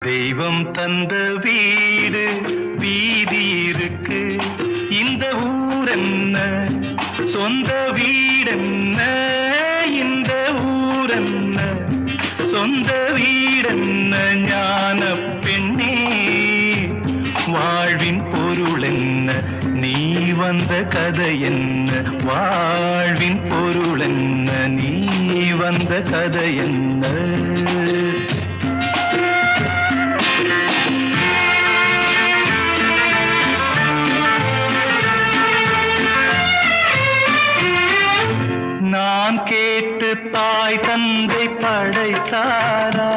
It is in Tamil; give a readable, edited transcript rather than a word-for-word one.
தெய்வம் தந்த வீடு வீதி இருக்கு, இந்த ஊரென்ன சொந்த வீடென்ன, இந்த ஊரென்ன சொந்த வீடென்ன. ஞான பெண்ணே வாழ்வின் பொருள் என்ன, நீ வந்த கதை என்ன, வாழ்வின் பொருள் என்ன, நீ வந்த கதை என்ன. நான் கேட்டு தாய் தந்தை படைத்தாரா,